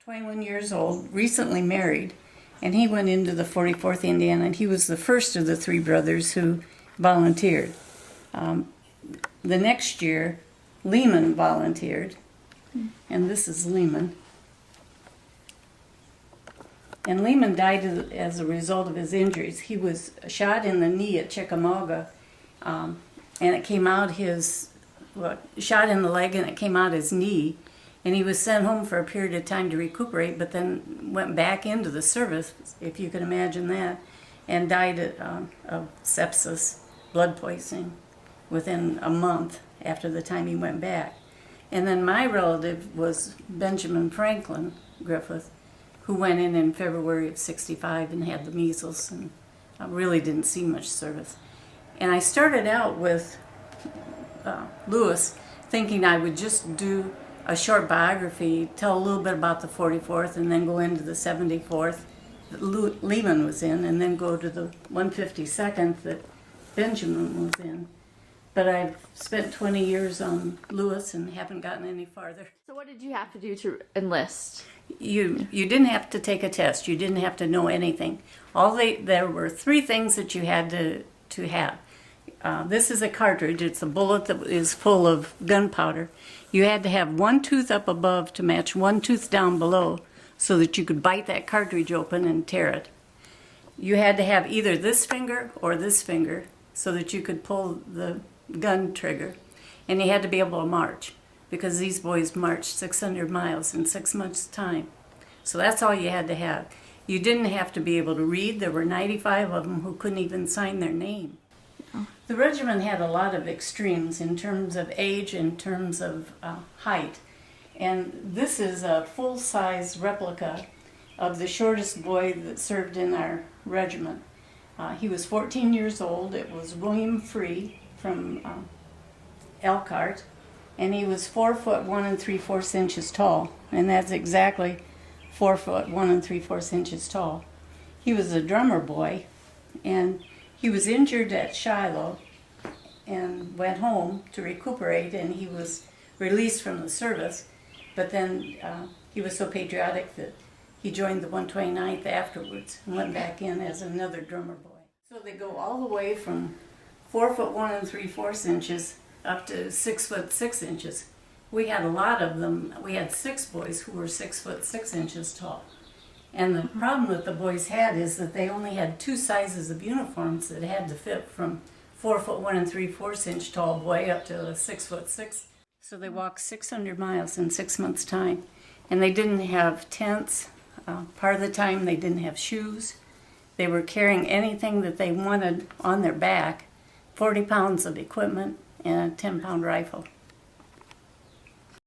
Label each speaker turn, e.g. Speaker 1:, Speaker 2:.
Speaker 1: 21 years old, recently married, and he went into the 44th Indiana, and he was the first of the three brothers who volunteered. The next year, Lehman volunteered, and this is Lehman. And Lehman died as a result of his injuries. He was shot in the knee at Chickamauga, and it came out shot in the leg, and it came out his knee. And he was sent home for a period of time to recuperate, but then went back into the service, if you can imagine that, and died of sepsis, blood poisoning, within a month after the time he went back. And then my relative was Benjamin Franklin Griffith, who went in February of '65 and had the measles, and really didn't see much service. And I started out with Lewis, thinking I would just do a short biography, tell a little bit about the 44th, and then go into the 74th that Lehman was in, and then go to the 152nd that Benjamin was in. But I've spent 20 years on Lewis and haven't gotten any farther.
Speaker 2: So what did you have to do to enlist?
Speaker 1: You didn't have to take a test. You didn't have to know anything. There were three things that you had to have. This is a cartridge. It's a bullet that is full of gunpowder. You had to have one tooth up above to match one tooth down below so that you could bite that cartridge open and tear it. You had to have either this finger or this finger so that you could pull the gun trigger. And you had to be able to march, because these boys marched 600 miles in 6 months' time. So that's all you had to have. You didn't have to be able to read. There were 95 of them who couldn't even sign their name. The regiment had a lot of extremes in terms of age, in terms of height. And this is a full-size replica of the shortest boy that served in our regiment. He was 14 years old. It was William Free from Elkhart, and he was 4 foot 1 3/4 inches tall, and that's exactly 4 foot 1 3/4 inches tall. He was a drummer boy, and he was injured at Shiloh and went home to recuperate, and he was released from the service, but then he was so patriotic that he joined the 129th afterwards and went back in as another drummer boy. So they go all the way from 4 foot 1 3/4 inches up to 6 foot 6 inches. We had a lot of them. We had 6 boys who were 6 foot 6 inches tall. And the problem that the boys had is that they only had 2 sizes of uniforms that had to fit from 4 foot 1 3/4 inch tall boy up to a 6 foot 6. So they walked 600 miles in 6 months' time. And they didn't have tents. Part of the time they didn't have shoes. They were carrying anything that they wanted on their back, 40 pounds of equipment and a 10-pound rifle.